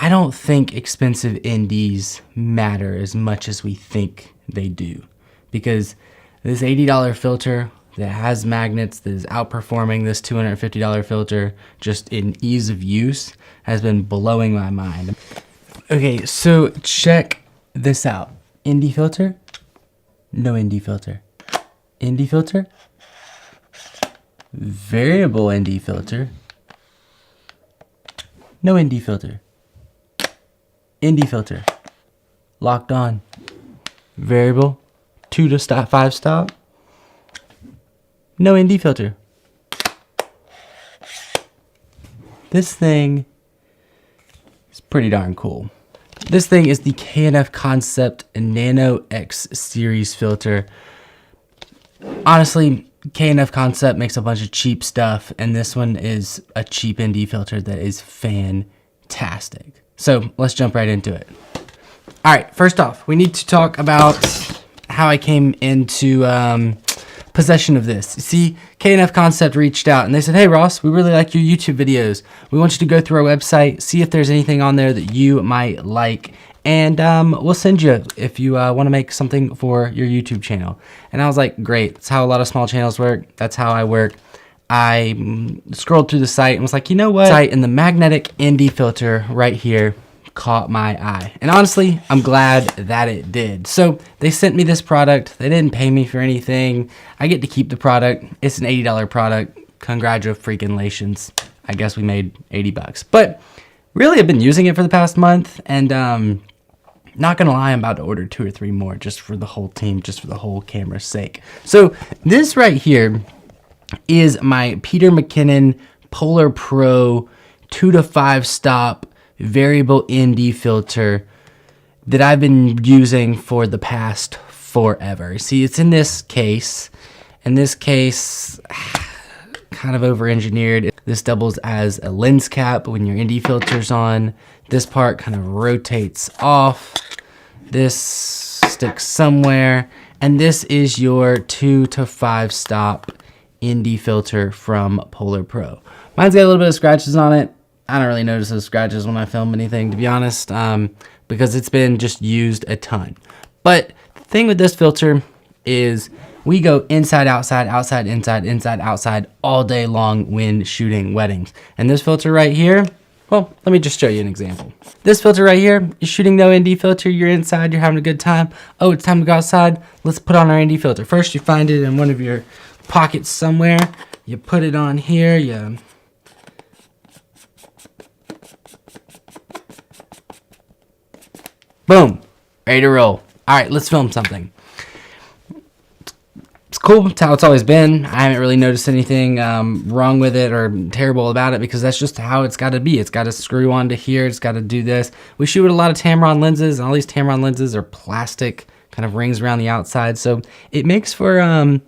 I don't think expensive NDs matter as much as we think they do, because this $80 filter that has magnets that is outperforming this $250 filter just in ease of use has been blowing my mind. Okay, so check this out. ND filter, no ND filter. ND filter, variable ND filter, no ND filter. ND filter, locked on, variable, 2 to stop, 5 stop, no ND filter. This thing is pretty darn cool. This thing is the K&F Concept Nano X series filter. Honestly, K&F Concept makes a bunch of cheap stuff, and this one is a cheap ND filter that is fantastic. So let's jump right into it. All right, first off, we need to talk about how I came into possession of this. You see, K&F Concept reached out and they said, hey Ross, we really like your YouTube videos. We want you to go through our website, see if there's anything on there that you might like, and we'll send you if you want to make something for your YouTube channel. And I was like, great, that's how a lot of small channels work. That's how I work. I scrolled through the site and was like, you know what? And the magnetic ND filter right here caught my eye. And honestly, I'm glad that it did. So they sent me this product. They didn't pay me for anything. I get to keep the product. It's an $80 product. Congratulations. I guess we made 80 bucks. But really, I've been using it for the past month, and not gonna lie, I'm about to order 2 or 3 more just for the whole team, just for the whole camera's sake. So this right here is my Peter McKinnon Polar Pro 2 to 5 stop variable ND filter that I've been using for the past forever. See, it's in this case, and this case kind of over-engineered. This doubles as a lens cap when your ND filter's on. This part kind of rotates off. This sticks somewhere, and this is your 2 to 5 stop ND filter from Polar Pro. Mine's got a little bit of scratches on it. I don't really notice those scratches when I film anything, to be honest, because it's been just used a ton. But the thing with this filter is we go inside, outside, outside, inside, inside, outside all day long when shooting weddings. And this filter right here, well, let me just show you an example. This filter right here, you're shooting no ND filter, you're inside, you're having a good time. Oh, it's time to go outside. Let's put on our ND filter. First, you find it in one of your pockets somewhere. You put it on here, you boom, ready to roll. All right, let's film something. It's cool. It's how it's always been. I haven't really noticed anything wrong with it or terrible about it, because that's just how it's got to be. It's got to screw onto here. It's got to do this. We shoot with a lot of Tamron lenses, and all these Tamron lenses are plastic, kind of rings around the outside. So it makes for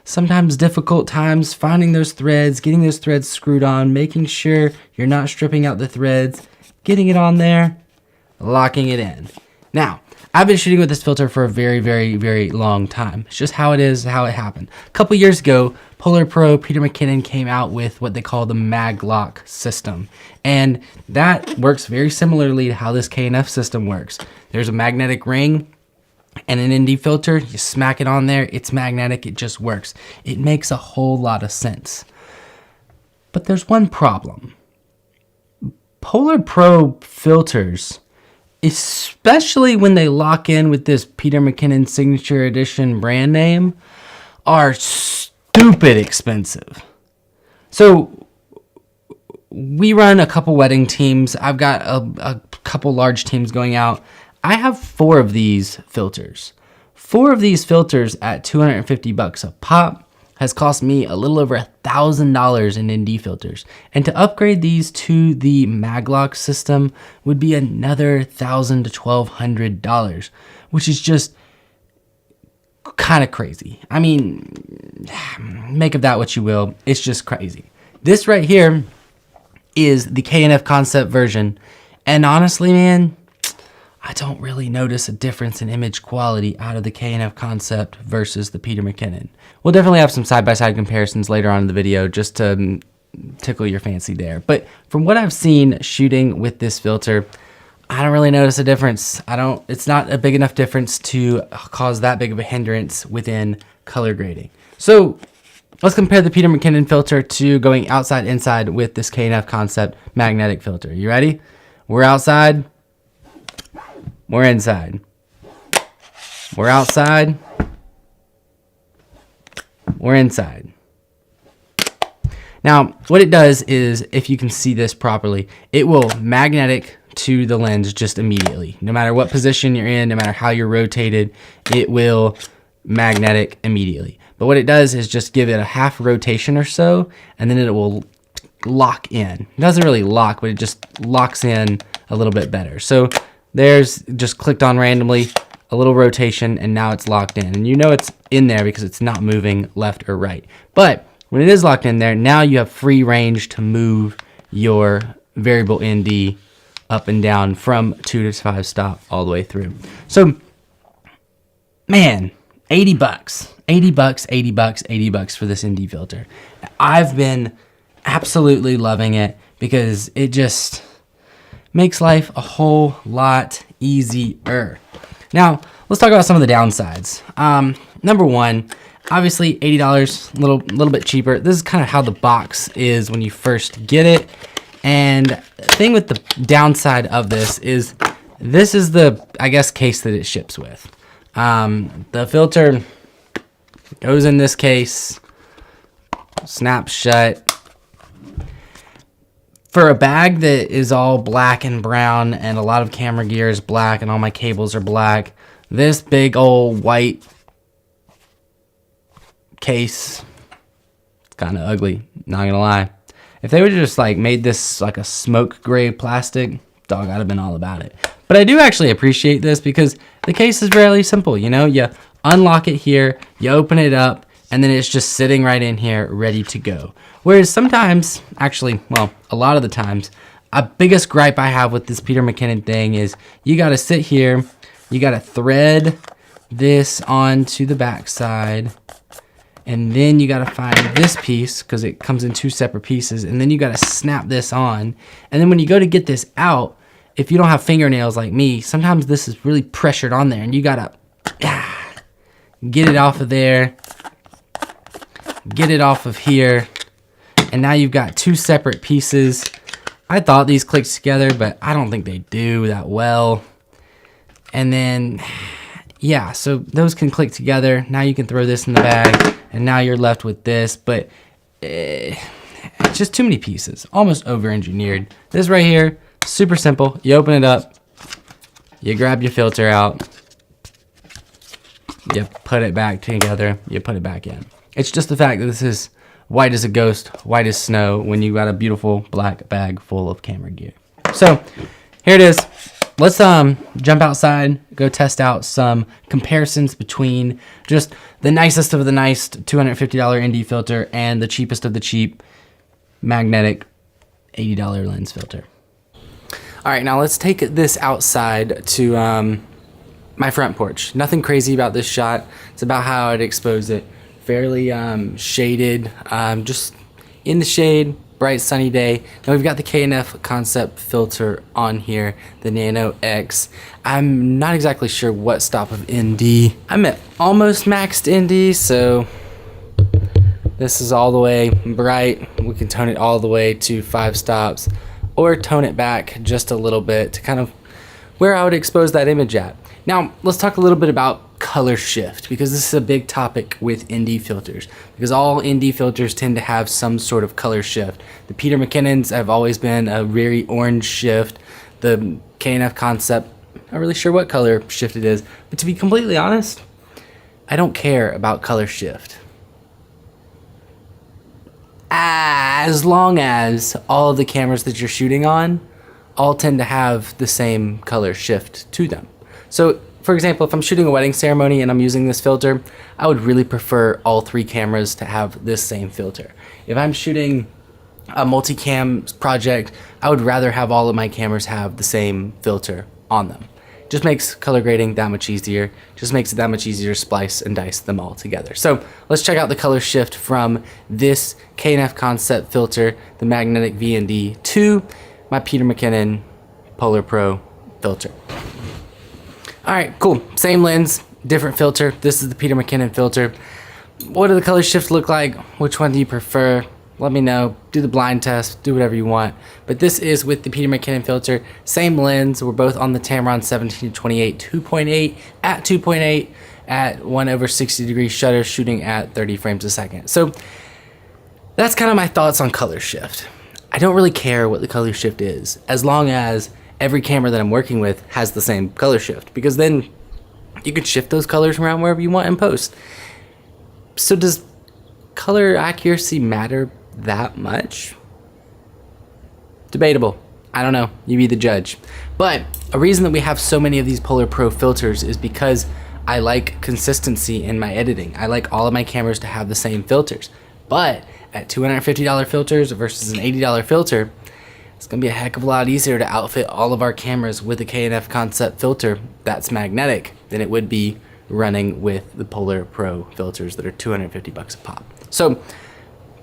sometimes difficult times finding those threads, getting those threads screwed on, making sure you're not stripping out the threads, getting it on there, locking it in. Now, I've been shooting with this filter for a very, very, very long time. It's just how it is, how it happened. A couple years ago, Polar Pro, Peter McKinnon came out with what they call the mag lock system. And that works very similarly to how this K&F system works. There's a magnetic ring and an ND filter. You smack it on there, it's magnetic, it just works. It makes a whole lot of sense. But there's one problem. Polar Pro filters, especially when they lock in with this Peter McKinnon Signature Edition brand name, are stupid expensive. So we run a couple wedding teams. I've got a couple large teams going out. I have 4 of these filters. 4 of these filters at 250 bucks a pop has cost me a little over $1,000 in ND filters. And to upgrade these to the Maglock system would be another $1,000 to $1,200, which is just kind of crazy. I mean, make of that what you will. It's just crazy. This right here is the K&F Concept version. And honestly, man, I don't really notice a difference in image quality out of the K&F Concept versus the Peter McKinnon. We'll definitely have some side-by-side comparisons later on in the video just to tickle your fancy there. But from what I've seen shooting with this filter, I don't really notice a difference. It's not a big enough difference to cause that big of a hindrance within color grading. So let's compare the Peter McKinnon filter to going outside inside with this K&F Concept magnetic filter. You ready? We're outside. We're inside. We're outside. We're inside. Now, what it does is, if you can see this properly, it will magnetic to the lens just immediately. No matter what position you're in, no matter how you're rotated, it will magnetic immediately. But what it does is just give it a half rotation or so, and then it will lock in. It doesn't really lock, but it just locks in a little bit better. So there's just clicked on randomly, a little rotation, and now it's locked in. And you know it's in there because it's not moving left or right. But when it is locked in there, now you have free range to move your variable ND up and down from 2 to 5 stop all the way through. So, man, 80 bucks, 80 bucks, 80 bucks, 80 bucks for this ND filter. I've been absolutely loving it because it just makes life a whole lot easier. Now, let's talk about some of the downsides. Number one, obviously $80, a little bit cheaper. This is kind of how the box is when you first get it. And the thing with the downside of this is the, I guess, case that it ships with. The filter goes in this case, snaps shut. For a bag that is all black and brown and a lot of camera gear is black and all my cables are black, this big old white case, it's kind of ugly, not gonna lie. If they would have just like made this like a smoke gray plastic, dog, I'd have been all about it. But I do actually appreciate this because the case is fairly simple. You know, you unlock it here, you open it up, and then it's just sitting right in here ready to go. Whereas sometimes, actually, well, a lot of the times, a biggest gripe I have with this Peter McKinnon thing is you gotta sit here, you gotta thread this onto the back side, and then you gotta find this piece because it comes in 2 separate pieces, and then you gotta snap this on. And then when you go to get this out, if you don't have fingernails like me, sometimes this is really pressured on there, and you gotta get it off of there, get it off of here, and now you've got 2 separate pieces. I thought these clicked together, but I don't think they do that well. And then, yeah, so those can click together. Now you can throw this in the bag, and now you're left with this, but it's just too many pieces, almost over-engineered. This right here, super simple. You open it up, you grab your filter out, you put it back together, you put it back in. It's just the fact that this is white as a ghost, white as snow, when you got a beautiful black bag full of camera gear. So here it is. Let's jump outside, go test out some comparisons between just the nicest of the nice $250 ND filter and the cheapest of the cheap magnetic $80 lens filter. All right, now let's take this outside to my front porch. Nothing crazy about this shot. It's about how I'd expose it. Fairly shaded, just in the shade, bright sunny day. Now we've got the K&F Concept filter on here, the Nano X. I'm not exactly sure what stop of ND. I'm at almost maxed ND, so this is all the way bright. We can tone it all the way to 5 stops, or tone it back just a little bit to kind of where I would expose that image at. Now, let's talk a little bit about color shift, because this is a big topic with ND filters, because all ND filters tend to have some sort of color shift. The Peter McKinnons have always been a very orange shift. The K&F Concept, not really sure what color shift it is, but to be completely honest, I don't care about color shift. As long as all of the cameras that you're shooting on all tend to have the same color shift to them. So, for example, if I'm shooting a wedding ceremony and I'm using this filter, I would really prefer all 3 cameras to have this same filter. If I'm shooting a multicam project, I would rather have all of my cameras have the same filter on them. Just makes color grading that much easier. Just makes it that much easier to splice and dice them all together. So let's check out the color shift from this K&F Concept filter, the Magnetic VND, to my Peter McKinnon Polar Pro filter. All right, cool. Same lens, different filter. This is the Peter McKinnon filter. What do the color shifts look like? Which one do you prefer? Let me know. Do the blind test. Do whatever you want. But this is with the Peter McKinnon filter. Same lens. We're both on the Tamron 17-28 2.8 at 2.8 at 1/60 shutter, shooting at 30 frames a second. So that's kind of my thoughts on color shift. I don't really care what the color shift is, as long as every camera that I'm working with has the same color shift, because then you can shift those colors around wherever you want in post. So does color accuracy matter that much? Debatable. I don't know. You be the judge. But a reason that we have so many of these Polar Pro filters is because I like consistency in my editing. I like all of my cameras to have the same filters. But at $250 filters versus an $80 filter, it's gonna be a heck of a lot easier to outfit all of our cameras with a K&F concept filter that's magnetic than it would be running with the Polar Pro filters that are $250 a pop. So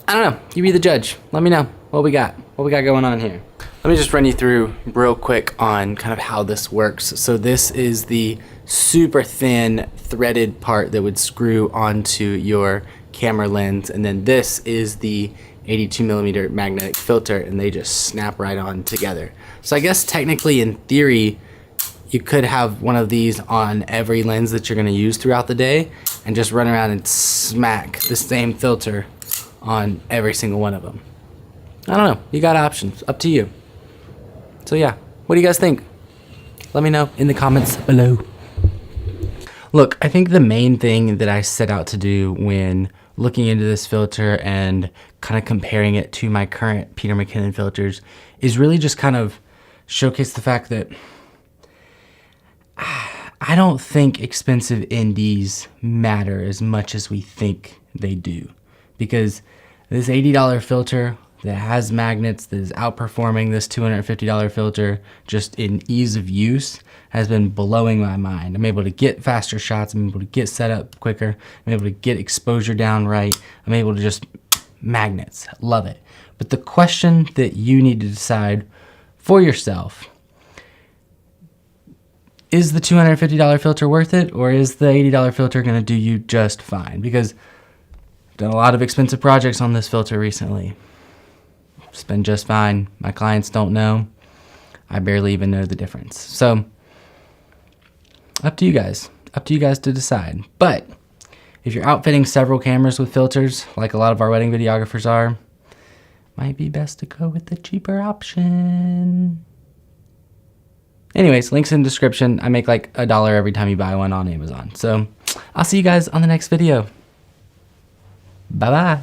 I don't know, you be the judge. Let me know what we got going on here. Let me just run you through real quick on kind of how this works. So this is the super thin threaded part that would screw onto your camera lens, and then this is the 82mm magnetic filter, and they just snap right on together. So I guess technically, in theory, you could have one of these on every lens that you're going to use throughout the day and just run around and smack the same filter on every single one of them. I don't know, you got options, up to you. So yeah, what do you guys think? Let me know in the comments below. Look, I think the main thing that I set out to do when looking into this filter and kind of comparing it to my current Peter McKinnon filters is really just kind of showcase the fact that I don't think expensive NDs matter as much as we think they do, because this $80 filter that has magnets that is outperforming this $250 filter just in ease of use has been blowing my mind. I'm able to get faster shots, I'm able to get set up quicker, I'm able to get exposure down right, I'm able to just magnets, love it. But the question that you need to decide for yourself, is the $250 filter worth it, or is the $80 filter gonna do you just fine? Because I've done a lot of expensive projects on this filter recently. It's been just fine. My clients don't know. I barely even know the difference. So up to you guys. Up to you guys to decide. But if you're outfitting several cameras with filters, like a lot of our wedding videographers are, might be best to go with the cheaper option. Anyways, links in the description. I make like $1 every time you buy one on Amazon. So I'll see you guys on the next video. Bye-bye.